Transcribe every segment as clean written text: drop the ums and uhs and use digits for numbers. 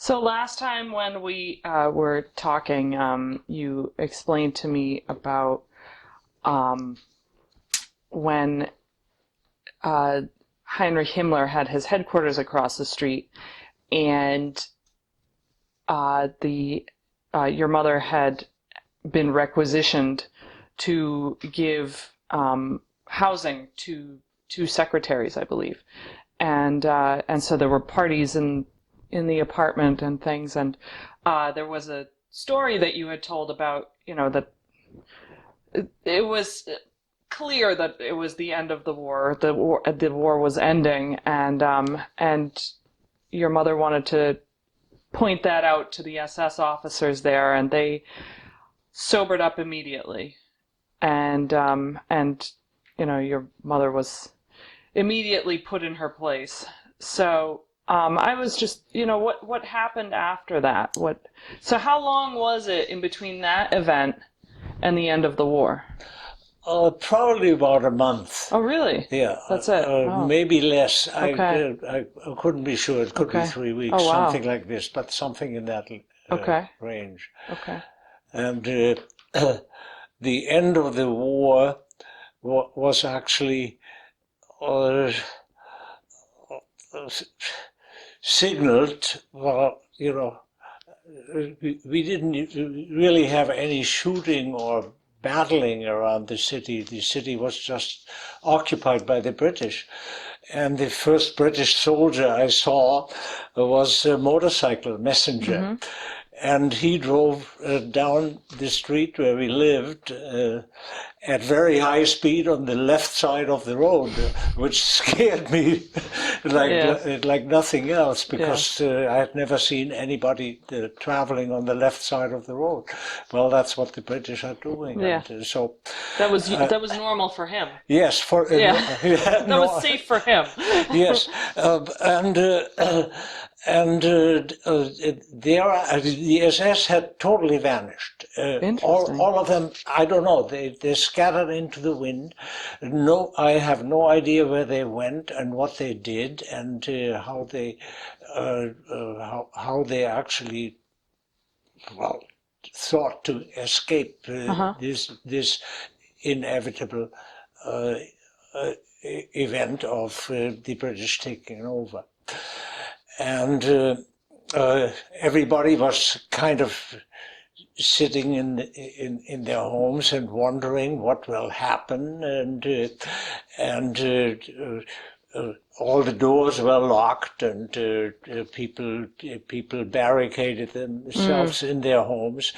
So last time when we were talking, you explained to me about um, when Heinrich Himmler had his headquarters across the street, and the your mother had been requisitioned to give housing to two secretaries, I believe, and so there were parties in the apartment and things, and there was a story that you had told about, that it was clear that it was the end of the war. The war was ending, and your mother wanted to point that out to the SS officers there, and they sobered up immediately, and your mother was immediately put in her place. So I was just, what happened after that? So how long was it in between that event and the end of the war? Probably about a month. Oh, really? Yeah. That's it? Maybe less. Okay. I couldn't be sure. It could be 3 weeks, Oh, wow. something like this, but something in that range. Okay. And the end of the war was actually signaled. Well, we didn't really have any shooting or battling around the city. The city was just occupied by the British. And the first British soldier I saw was a motorcycle messenger. Mm-hmm. And he drove down the street where we lived at very high speed on the left side of the road, which scared me like nothing else, because I had never seen anybody traveling on the left side of the road. Well, that's what the British are doing. Yeah. And, so that was normal for him. Yes, That was safe for him. Yes, the SS had totally vanished. All of them, I don't know. They scattered into the wind. No, I have no idea where they went and what they did, and how they actually, well, thought to escape this inevitable event of the British taking over. And everybody was kind of sitting in their homes and wondering what will happen, and all the doors were locked, and people barricaded themselves in their homes,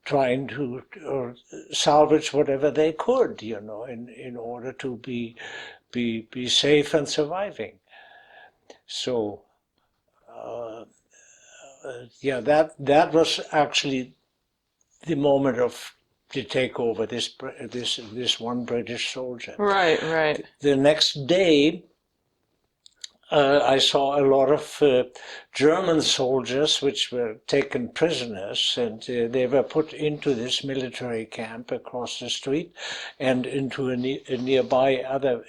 trying to salvage whatever they could, in order to be safe and surviving. So, that was actually the moment of the takeover. This one British soldier. Right. The next day, I saw a lot of German soldiers which were taken prisoners, and they were put into this military camp across the street and into a nearby other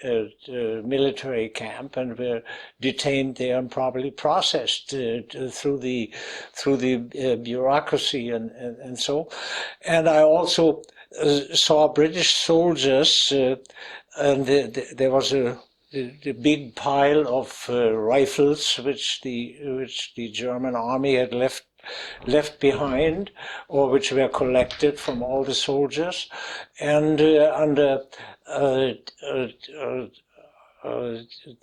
military camp, and were detained there and probably processed through the bureaucracy and so. And I also saw British soldiers, and there was the big pile of rifles which the German army had left behind, or which were collected from all the soldiers, and under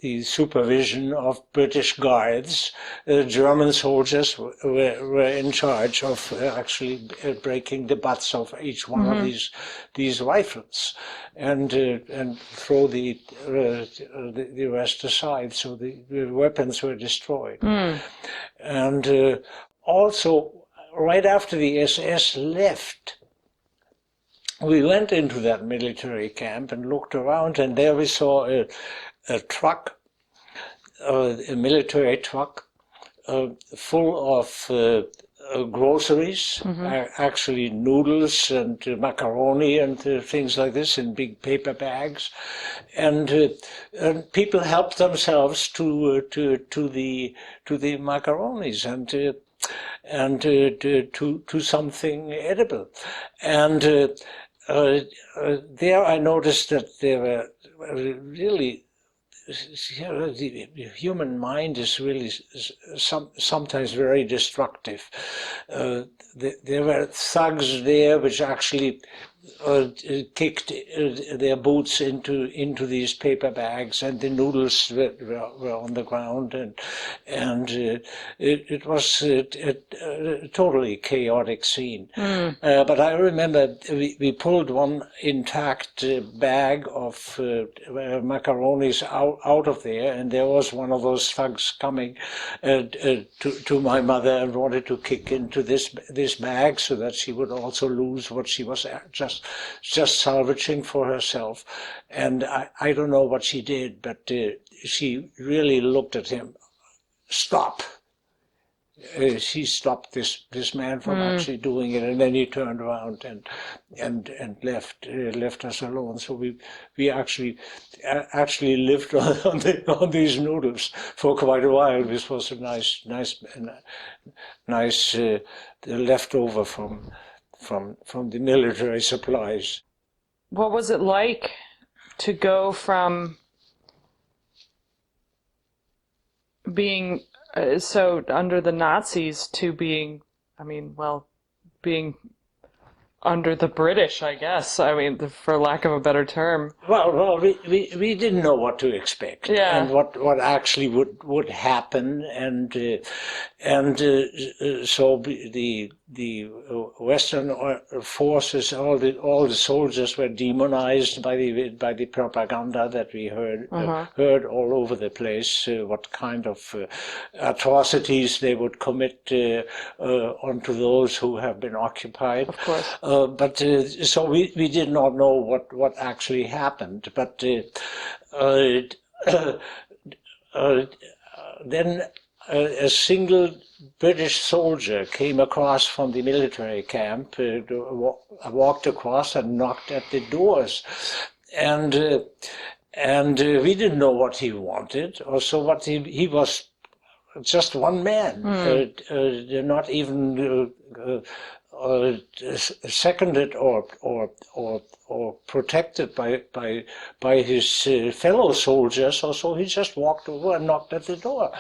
the supervision of British guards, German soldiers were in charge of actually breaking the butts of each one of these rifles, and throw the rest aside, so the weapons were destroyed. And also, right after the SS left, we went into that military camp and looked around, and there we saw a truck, a military truck, full of groceries, actually noodles and macaroni and things like this in big paper bags, and people helped themselves to the macaronis, and to something edible. And there I noticed that there were really, the human mind is really sometimes very destructive. There were thugs there which actually kicked their boots into these paper bags, and the noodles were on the ground, and it was a totally chaotic scene. But I remember we pulled one intact bag of macaronis out of there, and there was one of those thugs coming to my mother and wanted to kick into this bag so that she would also lose what she was just salvaging for herself. And I don't know what she did, but she really looked at him. Stop. She stopped this man from actually doing it, and then he turned around and left us alone. So we actually lived on these noodles for quite a while. This was a nice leftover from the military supplies. What was it like to go from being so under the Nazis to being under the British, I guess. I mean, for lack of a better term. Well, we didn't know what to expect, and what actually would happen, and so the Western forces, all the soldiers were demonized by the propaganda that we heard all over the place. What kind of atrocities they would commit onto those who have been occupied. Of course. But so we did not know what actually happened. But then a single British soldier came across from the military camp, walked across and knocked at the doors, and we didn't know what he wanted, or so what he was. Just one man, not even seconded or protected by his fellow soldiers. Also, he just walked over and knocked at the door,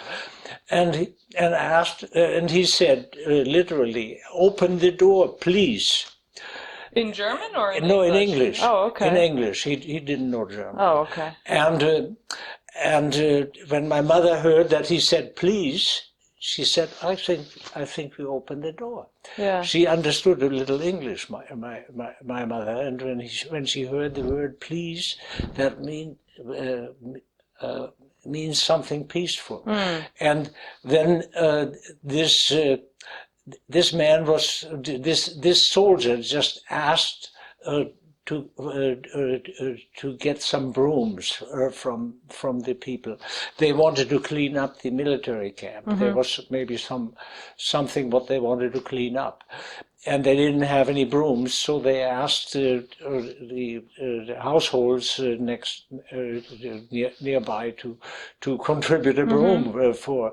and asked, and he said literally, "Open the door, please." In German or in no, English? in English. Oh, okay. In English, he didn't know German. Oh, okay. And when my mother heard that he said please, she said, I think we opened the door. Yeah. She understood a little English, my mother, and when she heard the word please, that means something peaceful. And then this man was this soldier just asked to get some brooms from the people. They wanted to clean up the military camp. There was maybe something what they wanted to clean up, and they didn't have any brooms, so they asked the households nearby to contribute a broom for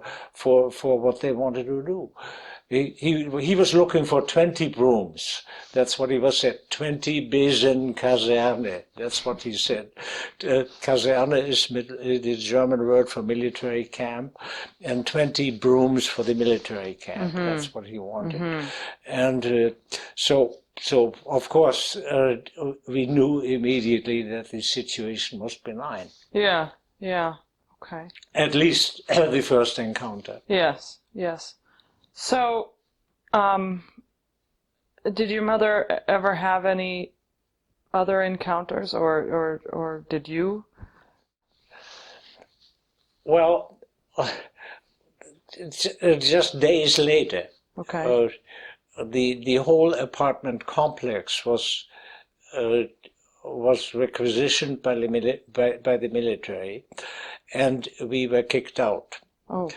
what they wanted to do. He was looking for 20 brooms. That's what he was said. 20 Besen Kaserne. That's what he said. Kaserne is the German word for military camp, and 20 brooms for the military camp. That's what he wanted. And so of course we knew immediately that the situation was benign. Yeah. Okay. At least the first encounter. Yes. So, did your mother ever have any other encounters, or did you? Well, just days later. Okay. The whole apartment complex was requisitioned by the military, and we were kicked out. Oh.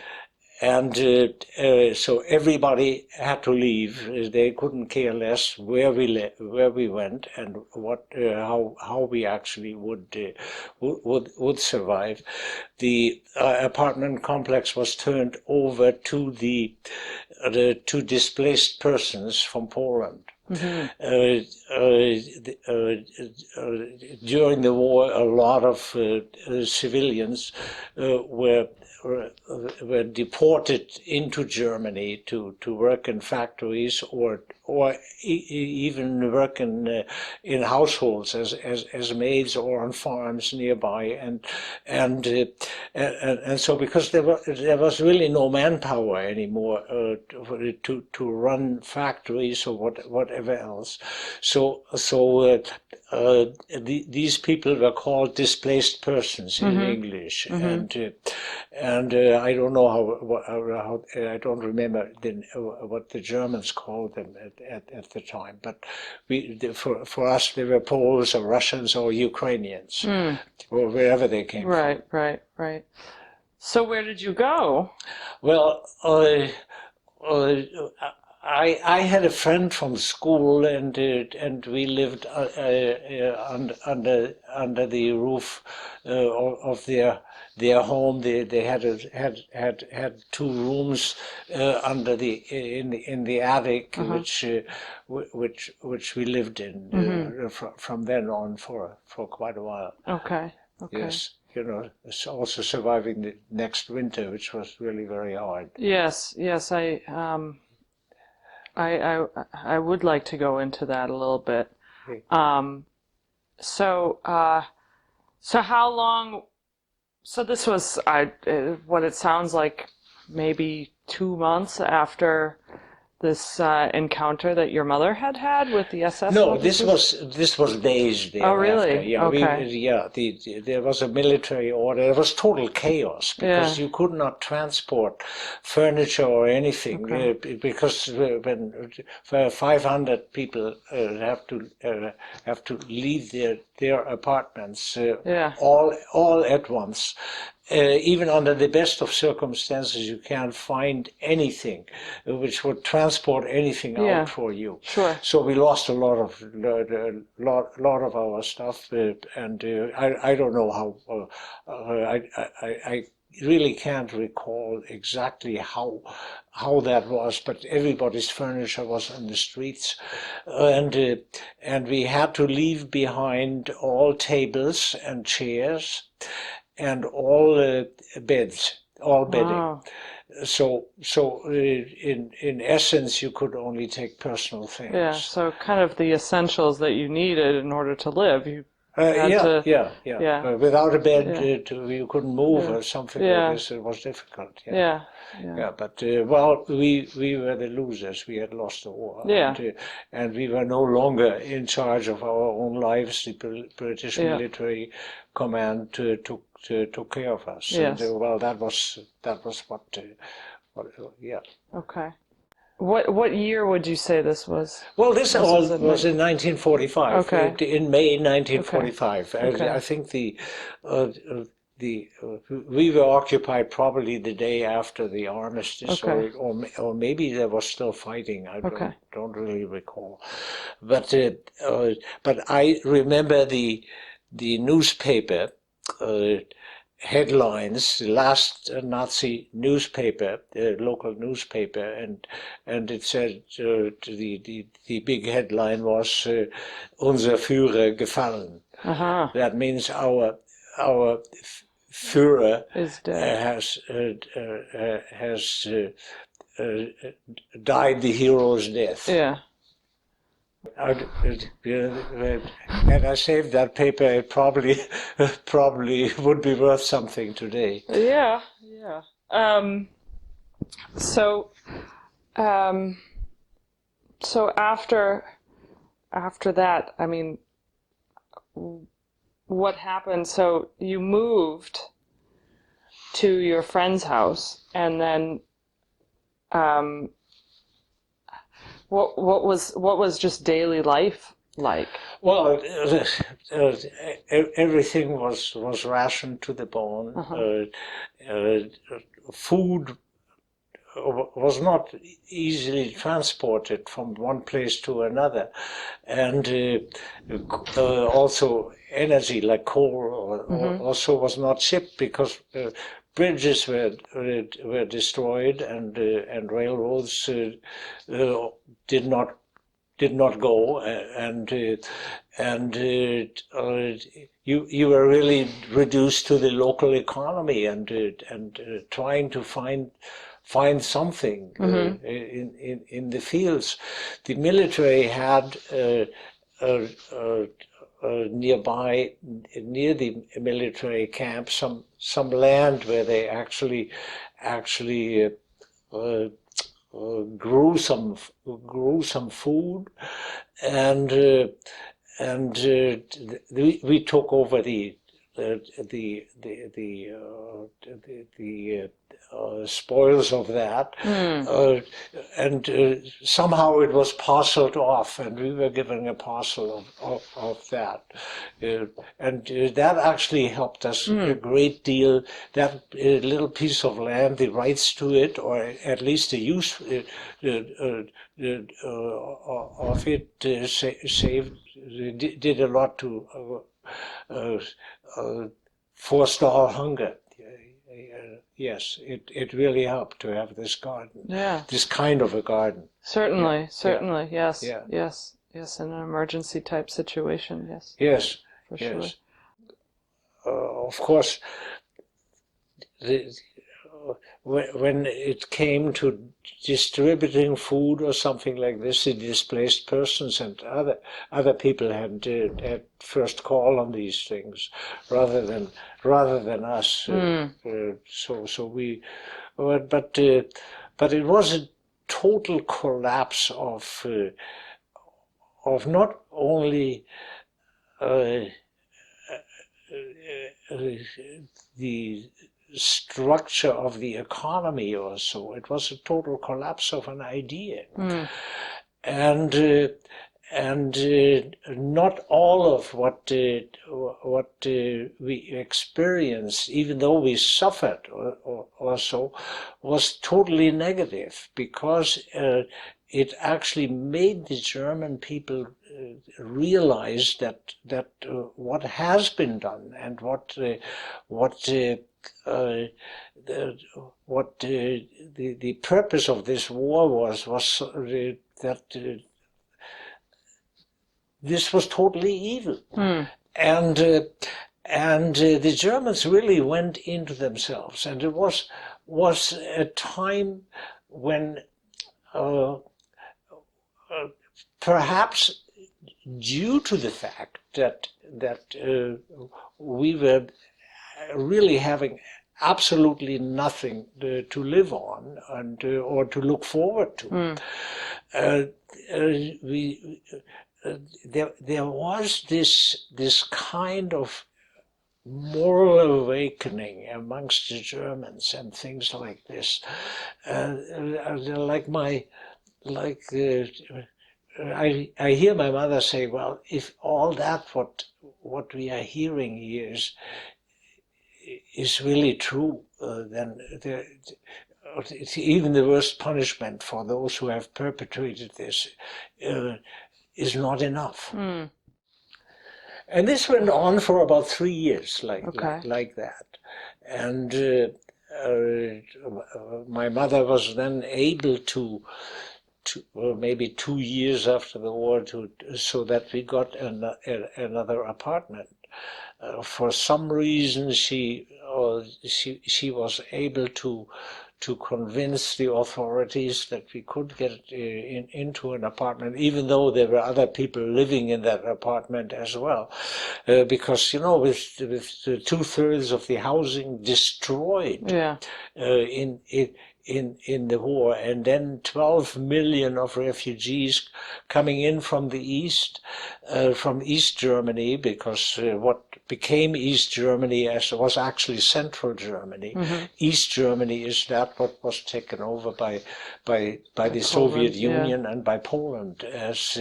so everybody had to leave. They couldn't care less where we went and how we actually would survive. The apartment complex was turned over to to displaced persons from Poland. Mm-hmm. During the war, a lot of civilians were deported into Germany to work in factories or even work in households as maids or on farms nearby, and so because there was really no manpower anymore to run factories or whatever else, so these people were called displaced persons in English, and I don't know how I don't remember what the Germans called them at the time, but for us they were Poles or Russians or Ukrainians or wherever they came from. Right. So where did you go? Well, I had a friend from school, and we lived under the roof of their home. They had two rooms under in the attic, which we lived in from then on for quite a while. Okay. Yes. It's also surviving the next winter, which was really very hard. Yes. I would like to go into that a little bit. So how long? So this was what it sounds like, maybe 2 months after this encounter that your mother had with the SS No, officers? this was days thereafter. Oh, really? Yeah, Okay. there was a military order. There was total chaos because you could not transport furniture or anything because when 500 people have to leave their apartments all at once. Even under the best of circumstances, you can't find anything which would transport anything out for you. Sure. So we lost a lot of our stuff, and I don't know how. I really can't recall exactly how that was, but everybody's furniture was on the streets, and we had to leave behind all tables and chairs and all beds, all bedding. Wow. So in essence, you could only take personal things. Yeah. So kind of the essentials that you needed in order to live. You Without a bed, you couldn't move or something like this. It was difficult. But we were the losers. We had lost the war, and we were no longer in charge of our own lives. The British military command took care of us. Yes. And, that was what. Okay. What year would you say this was? Well, this was in 1945. Okay. In May 1945. Okay. I think we were occupied probably the day after the armistice, or maybe there was still fighting. I don't really recall, but I remember the newspaper headlines, the last Nazi newspaper, local newspaper, and it said the big headline was "Unser Führer gefallen." That means our Führer is dead. has died the hero's death. Yeah. Had I saved that paper, it probably would be worth something today. Yeah. So after that, I mean, what happened? So you moved to your friend's house, and then what was just daily life like? Well, everything was rationed to the bone. Food was not easily transported from one place to another, and also energy like coal also was not shipped because bridges were destroyed and railroads did not go, and you were really reduced to the local economy and trying to find something in the fields. The military had nearby, near the military camp, some land where they actually grew some food, and we took over the spoils of that, and somehow it was parceled off, and we were given a parcel of that, and that actually helped us a great deal. That little piece of land, the rights to it, or at least the use of it, saved, did a lot to forestall hunger. Yes, it really helped to have this garden. Yeah. This kind of a garden. Certainly, Yeah. yes. Yeah. Yes, in an emergency type situation, yes. Yes. For yes. sure. Of course, when it came to distributing food or something like this, the displaced persons and other people had first call on these things rather than us. So we, but it was a total collapse of not only the structure of the economy or so. It was a total collapse of an idea. And not all of what we experienced, even though we suffered or so, was totally negative, because it actually made the German people realize that what has been done and what the purpose of this war was that this was totally evil, and the Germans really went into themselves, and it was a time when perhaps due to the fact that we were really having absolutely nothing to live on and or to look forward to. There was this kind of moral awakening amongst the Germans and things like this. I hear my mother say, well, if all that what we are hearing here is really true, then it's even the worst punishment for those who have perpetrated this is not enough. And this went on for about 3 years, like that. And my mother was then able to maybe 2 years after the war, so that we got another apartment. For some reason, she was able to convince the authorities that we could get into an apartment, even though there were other people living in that apartment as well, because with 2/3 of the housing destroyed in the war, and then 12 million of refugees coming in from the east, from East Germany, because what became East Germany was actually Central Germany. East Germany is that what was taken over by the Poland, Soviet Union and by Poland as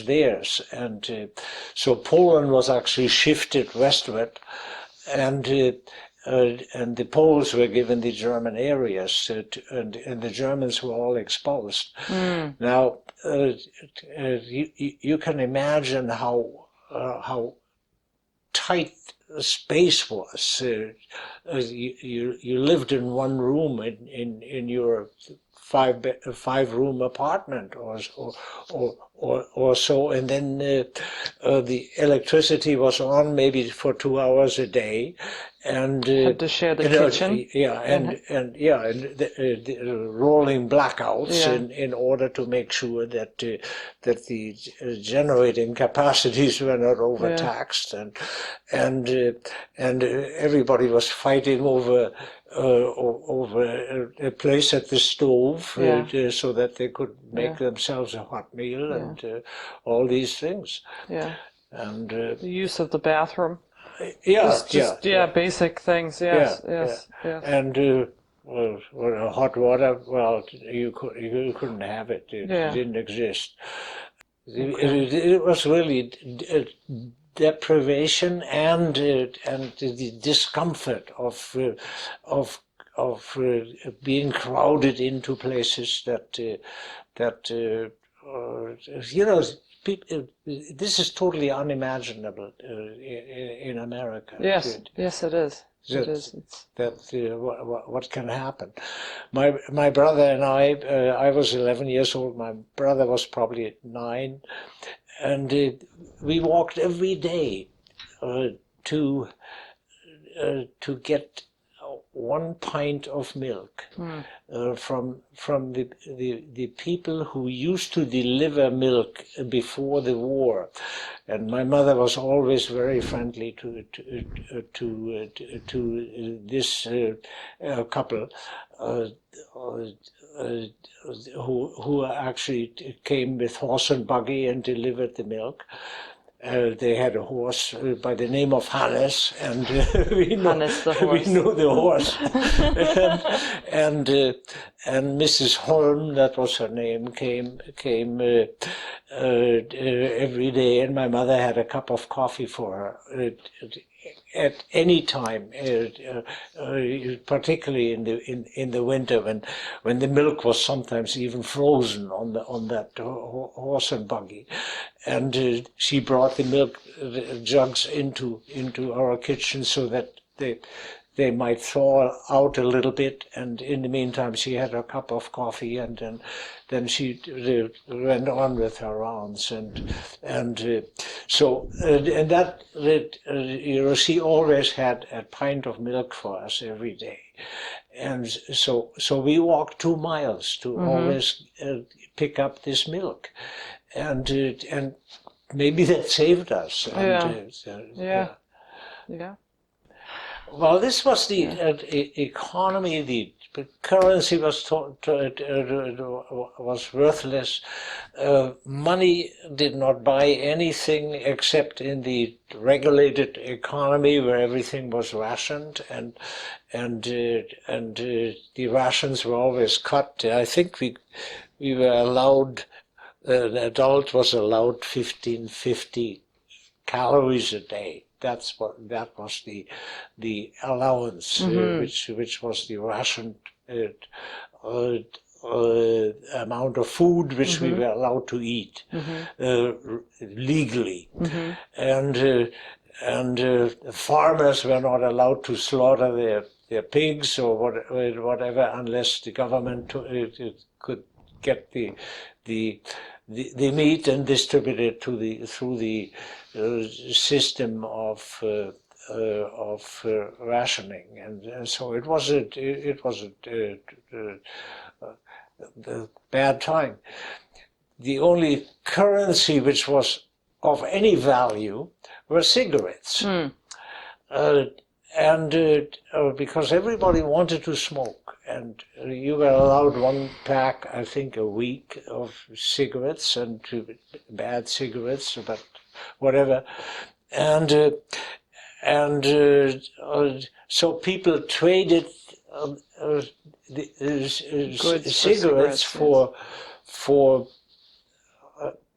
theirs, and so Poland was actually shifted westward, and and the Poles were given the German areas, and the Germans were all expulsed. Now, you can imagine how tight the space was. You lived in one room in your five-room apartment or so, and then the electricity was on maybe for 2 hours a day, and had to share the kitchen. And the rolling blackouts in order to make sure that the generating capacities were not overtaxed, and everybody was fighting over a place at the stove so that they could make themselves a hot meal and all these things. Yeah. And the use of the bathroom. Just basic things. Yes. And hot water, well, you couldn't have it. It didn't exist. Okay. It was really deprivation and the discomfort of being crowded into places that you know. This is totally unimaginable in America. Yes, it is. It is. What can happen? My brother and I was 11 years old. My brother was probably 9, and we walked every day to get 1 pint of milk from the people who used to deliver milk before the war, and my mother was always very friendly to this couple who actually came with horse and buggy and delivered the milk. They had a horse by the name of Hannes, and we knew the horse. and Mrs. Holm, that was her name, came every day, and my mother had a cup of coffee for her at any time, particularly in the winter when the milk was sometimes even frozen on that horse and buggy, and she brought the milk jugs into our kitchen so that they might thaw out a little bit, and in the meantime she had her cup of coffee, and then she went on with her rounds, and that she always had a pint of milk for us every day, and so we walked 2 miles to always pick up this milk, and maybe that saved us. Well, this was the economy. The currency was worthless. Money did not buy anything except in the regulated economy where everything was rationed, and the rations were always cut. I think we were allowed. An adult was allowed 1550 calories a day. That was the allowance, which was the rationed amount of food which we were allowed to eat legally, and farmers were not allowed to slaughter their pigs or whatever unless the government could get the meat and distribute it through the system of rationing, and so it was a bad time. The only currency which was of any value were cigarettes, and because everybody wanted to smoke. And you were allowed 1 pack, I think, a week of cigarettes, and bad cigarettes, but whatever. And so people traded cigarettes for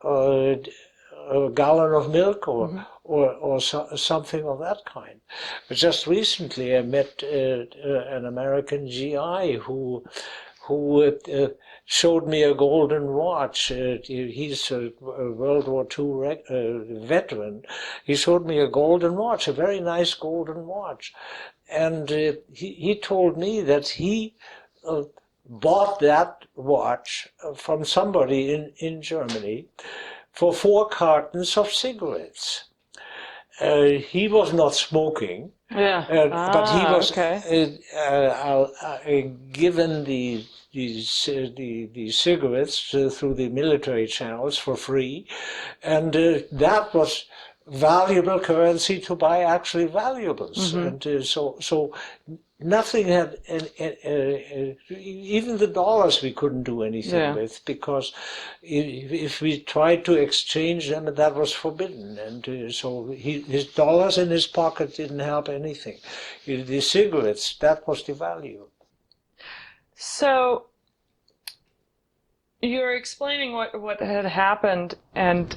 a gallon of milk, something of that kind. But just recently, I met an American GI who showed me a golden watch. He's a World War II veteran. He showed me a golden watch, a very nice golden watch. And he told me that he bought that watch from somebody in Germany for 4 cartons of cigarettes. He was not smoking, but he was given the cigarettes through the military channels for free, and that was valuable currency to buy actually valuables. And so nothing had, even the dollars we couldn't do anything with, because if we tried to exchange them, that was forbidden. And so his dollars in his pocket didn't help anything. The cigarettes, that was the value. So you're explaining what had happened, and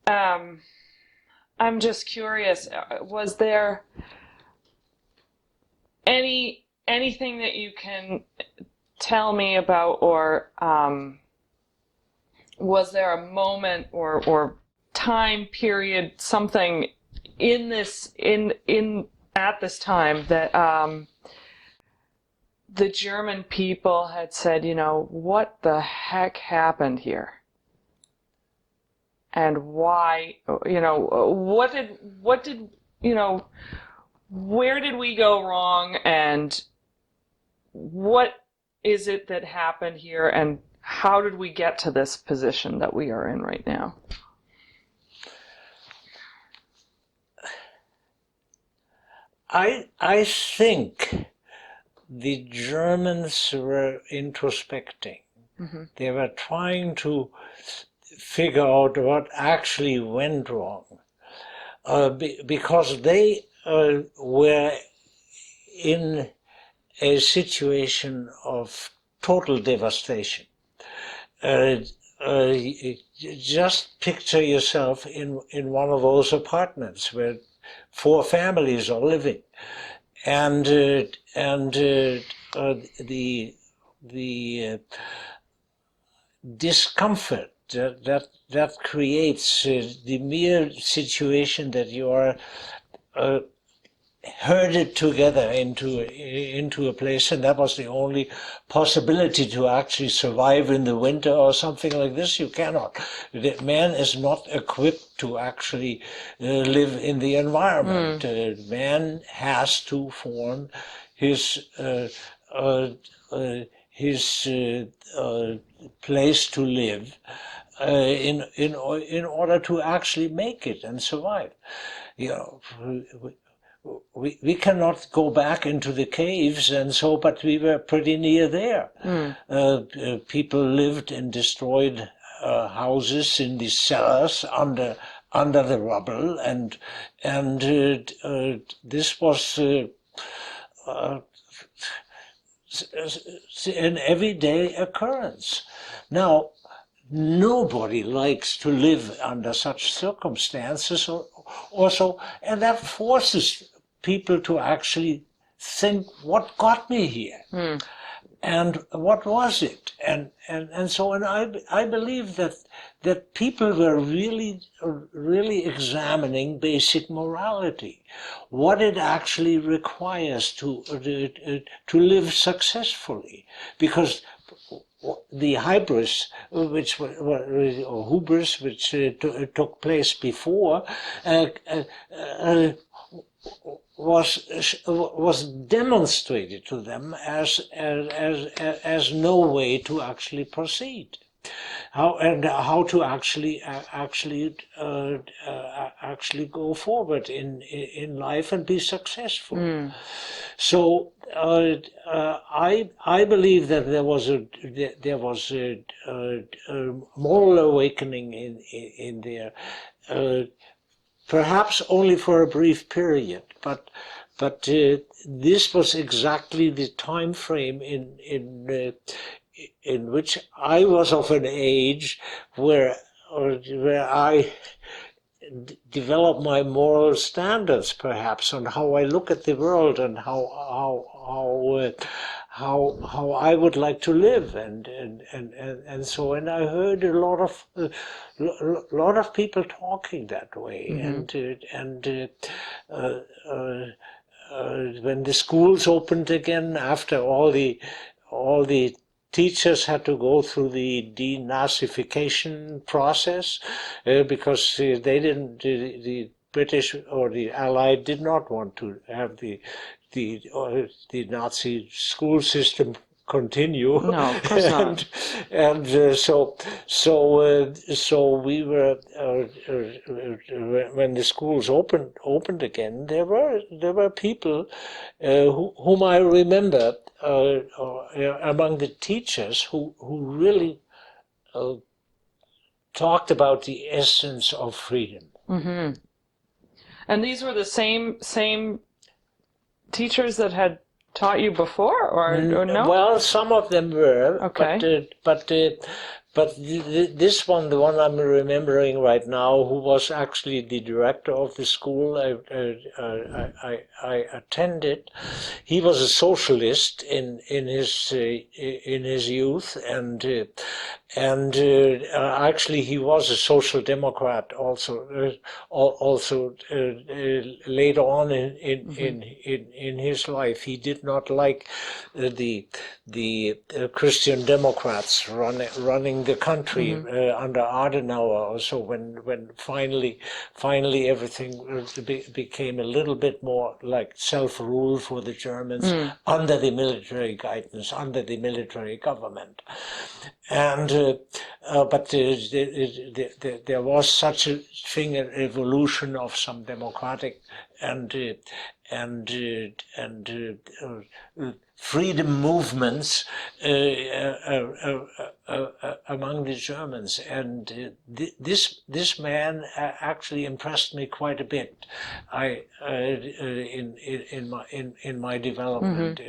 I'm just curious, was there anything that you can tell me about, or was there a moment or time period, something in this at this time that the German people had said, what the heck happened here? And why, what did, where did we go wrong, and what is it that happened here, and how did we get to this position that we are in right now? I think the Germans were introspecting. They were trying to figure out what actually went wrong, because they were in a situation of total devastation. Just picture yourself in one of those apartments where 4 families are living, and the discomfort that creates, the mere situation that you are herded together into a place, and that was the only possibility to actually survive in the winter or something like this. You cannot. The man is not equipped to actually live in the environment. Man has to form his place to live in order to actually make it and survive. We cannot go back into the caves, and so, but we were pretty near there. People lived in destroyed houses in the cellars under the rubble, and this was an everyday occurrence. Now, nobody likes to live under such circumstances, or so, and that forces people to actually think, what got me here? And what was it? And so I believe that people were really examining basic morality, what it actually requires to live successfully, because the hybris, which took place before, was demonstrated to them as no way to actually proceed, how to actually go forward in life and be successful. So I believe that there was a moral awakening in there. Perhaps only for a brief period, but this was exactly the time frame in which I was of an age where I develop my moral standards, perhaps, on how I look at the world and how I would like to live, and so. And I heard a lot of people talking that way, when the schools opened again after all the teachers had to go through the denazification process because they didn't. The British or the Allied did not want to have the Nazi school system continue. No, of course not. So we were when the schools opened again. There were people whom I remember among the teachers who really talked about the essence of freedom. Mm-hmm. And these were the same teachers that had taught you before, or no? Well, some of them were, okay. But this one, the one I'm remembering right now, who was actually the director of the school I attended, he was a socialist in his youth, and actually he was a social democrat also. Later on in his life, he did not like the Christian Democrats running the country under Adenauer. Also, when finally everything became a little bit more like self-rule for the Germans under the military guidance, under the military government. And but there was such a thing, an evolution of some democratic and freedom movements among the Germans, and this man actually impressed me quite a bit. In my development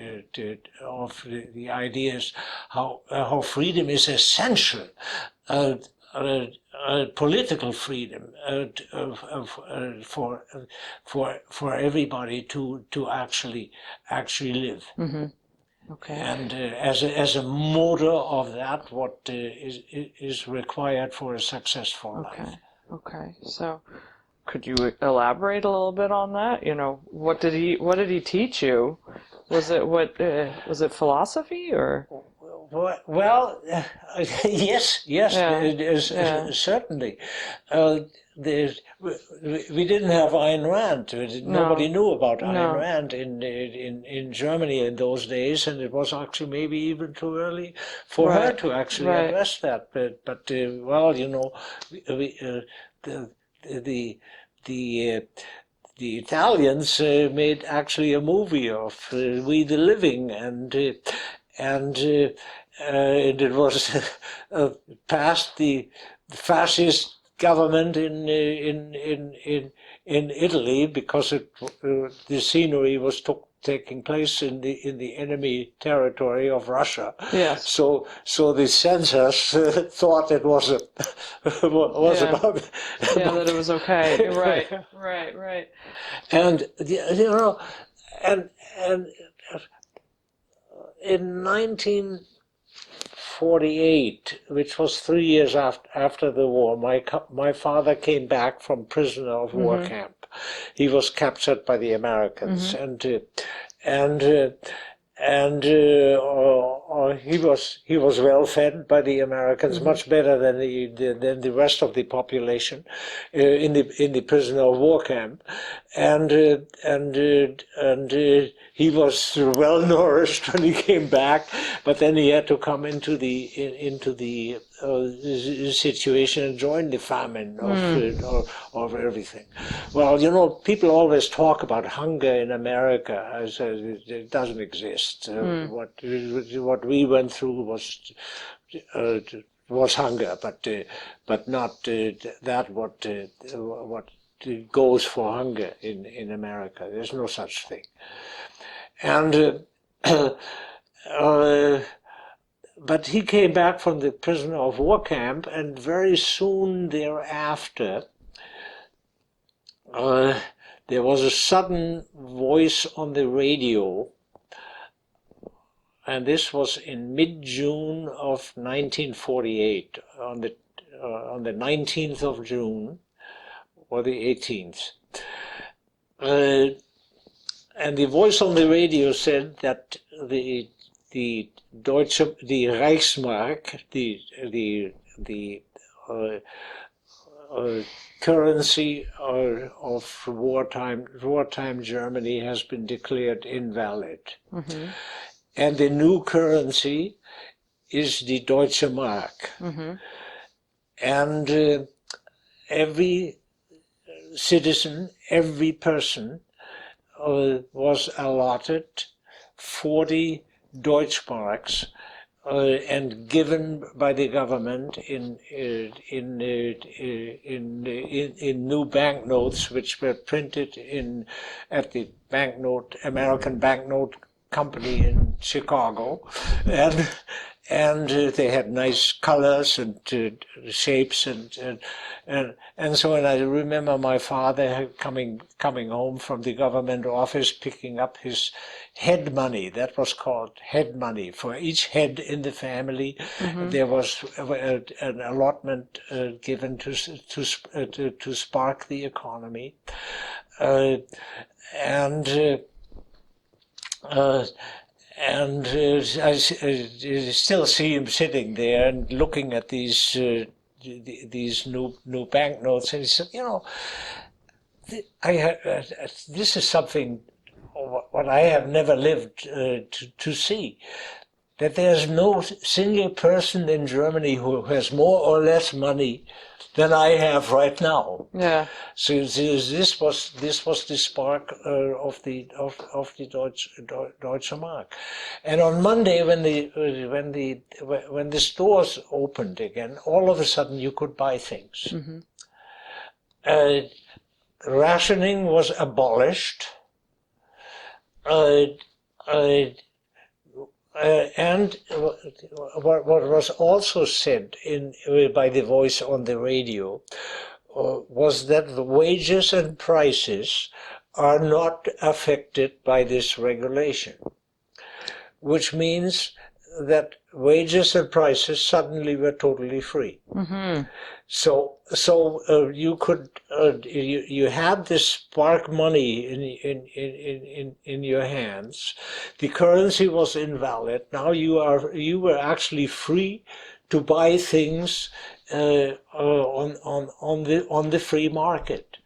of the ideas how freedom is essential. Political freedom for everybody to actually live. Okay. And as a motor of that, what is required for a successful life. Okay. So, could you elaborate a little bit on that? You know, what did he teach you? Was it philosophy or? Well, yes, certainly. We didn't have Ayn Rand. Nobody knew about Ayn Rand in Germany in those days, and it was actually maybe even too early for her to actually address that. But well, you know, the Italians made actually a movie of We the Living, and it was past the fascist government in Italy, because the scenery was taking place in the enemy territory of Russia. Yes. So the censors thought it was about that it was okay. Right. And you know, and in 1948, which was 3 years after the war, my father came back from prisoner of war camp. He was captured by the Americans, and he was well fed by the Americans, much better than the rest of the population in the prisoner of war camp, and he was well nourished when he came back, but then he had to come into the situation and join the famine of everything. Well, you know, people always talk about hunger in America as it doesn't exist. What we went through was hunger, but not that what goes for hunger in America. There's no such thing. And but he came back from the prisoner of war camp, and very soon thereafter there was a sudden voice on the radio, and this was in mid-June of 1948, on the 19th of June, or the 18th. And the voice on the radio said that the Reichsmark, the currency of wartime Germany has been declared invalid. Mm-hmm. And the new currency is the Deutsche Mark. Mm-hmm. And every citizen, every person was allotted 40 Deutschmarks and given by the government in new banknotes, which were printed at the American Banknote Company in Chicago, and they had nice colors and shapes and so on. I remember my father coming home from the government office, picking up his head money. That was called head money. For each head in the family, Mm-hmm. there was an allotment given to spark the economy, I still see him sitting there and looking at these new banknotes, and he said, this is something what I have never lived to see. That there's no single person in Germany who has more or less money than I have right now. Yeah. So this was the spark of the Deutsche Mark. And on Monday, when the stores opened again, all of a sudden you could buy things. Mm-hmm. Rationing was abolished. And what was also said by the voice on the radio was that the wages and prices are not affected by this regulation, which means that wages and prices suddenly were totally free. Mm-hmm. So you could you had this spark money in your hands. The currency was invalid. Now you were actually free to buy things on the free market.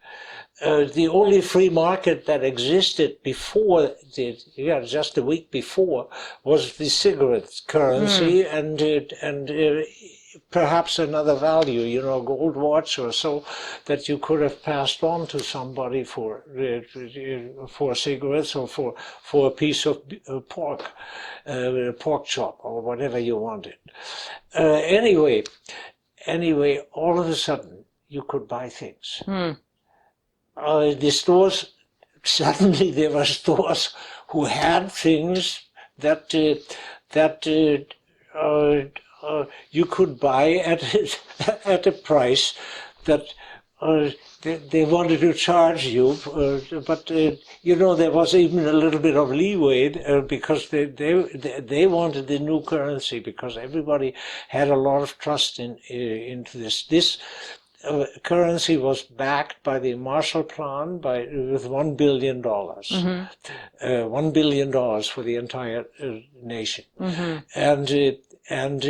The only free market that existed before, just a week before, was the cigarette currency and perhaps another value, gold watch or so, that you could have passed on to somebody for cigarettes or for a piece of pork chop or whatever you wanted. Anyway, all of a sudden you could buy things. The stores, suddenly there were stores who had things that you could buy at a price that they wanted to charge you, but there was even a little bit of leeway because they wanted the new currency, because everybody had a lot of trust into this. This currency was backed by the Marshall Plan with $1 billion. Mm-hmm. $1 billion for the entire nation. Mm-hmm. And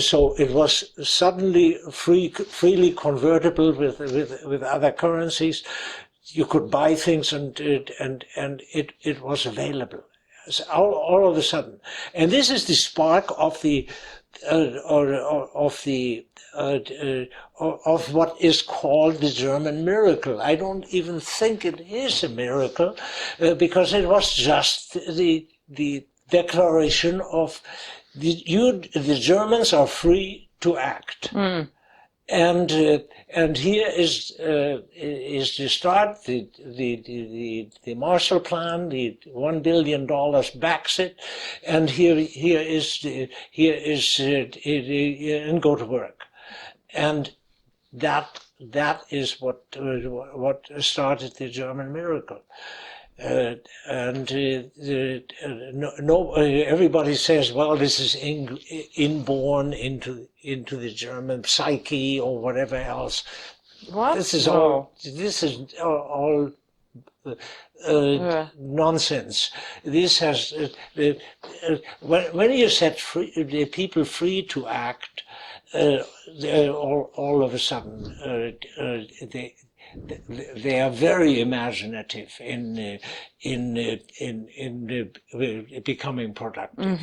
so it was suddenly freely convertible with other currencies. You could buy things and it was available. So all of a sudden. And this is the spark of of what is called the German miracle. I don't even think it is a miracle, because it was just the declaration of the Germans are free to act. And here is the start. The Marshall Plan, the $1 billion backs it, and here is and go to work. And that what started the German miracle. Everybody says, well, this is inborn into the German psyche or whatever else. What? This is all nonsense. This has when you set the people free to act, all of a sudden they are very imaginative in becoming productive,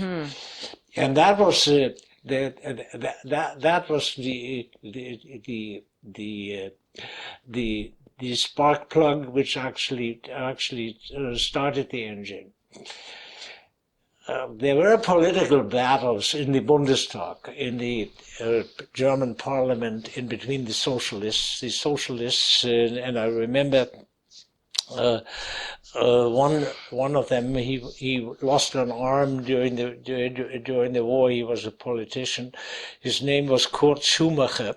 and that was that was the spark plug which actually started the engine. There were political battles in the Bundestag, in the German parliament, in between the socialists. And I remember one of them. He lost an arm during the war. He was a politician. His name was Kurt Schumacher.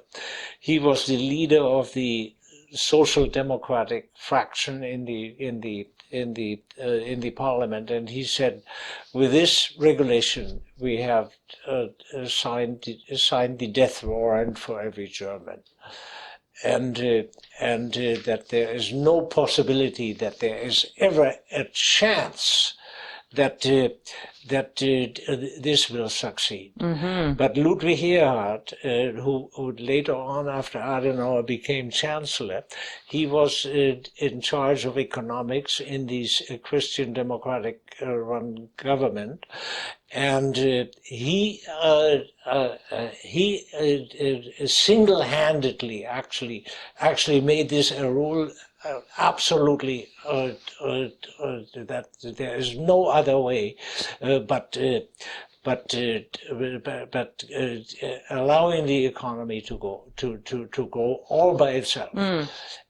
He was the leader of the Social Democratic fraction in the parliament, and he said, with this regulation we have signed the death warrant for every German, and that there is no possibility that there is ever a chance that this will succeed. But Ludwig Erhard, who later on, after Adenauer became chancellor, he was in charge of economics in this Christian Democratic run government, and he single-handedly actually made this a rule. Absolutely, that there is no other way, but allowing the economy to go all by itself.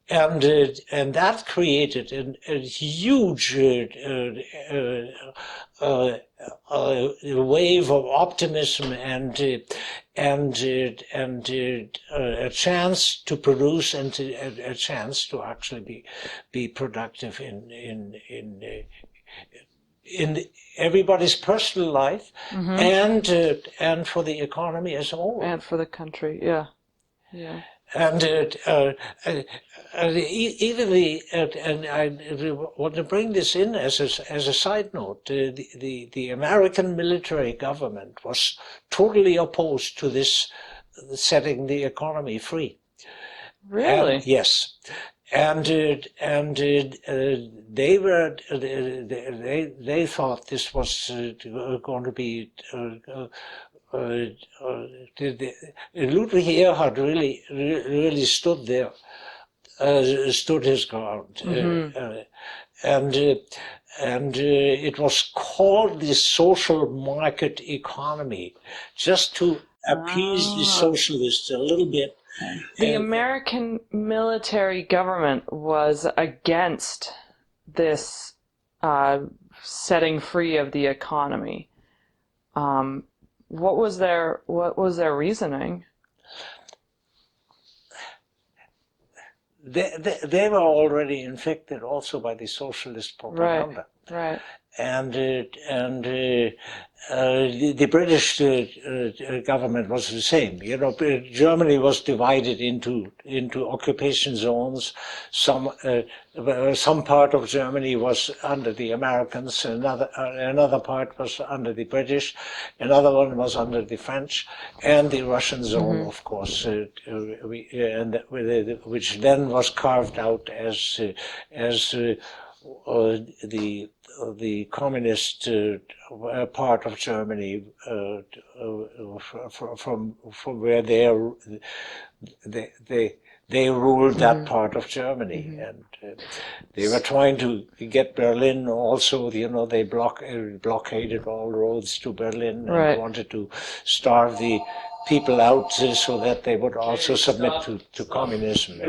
And that created a huge wave of optimism and a chance to produce and a chance to actually be productive in everybody's personal life, and for the economy as a whole, and for the country. Yeah. And even and I want to bring this in as a side note. The American military government was totally opposed to this setting the economy free. Really? Yes. And they thought this was going to be. Ludwig Erhard really stood there, stood his ground, and it was called the social market economy, just to appease the socialists a little bit. The American military government was against this setting free of the economy. What was their reasoning? They were already infected also by the socialist propaganda. Right. And the British government was the same. You know, Germany was divided into occupation zones. Some part of Germany was under the Americans, another part was under the British, another one was under the French, and the Russian zone, of course, which then was carved out as the communist part of Germany, from where they ruled that part of Germany, and they were trying to get Berlin also. You know, they blockaded all roads to Berlin and wanted to starve the people out so that they would also submit to communism.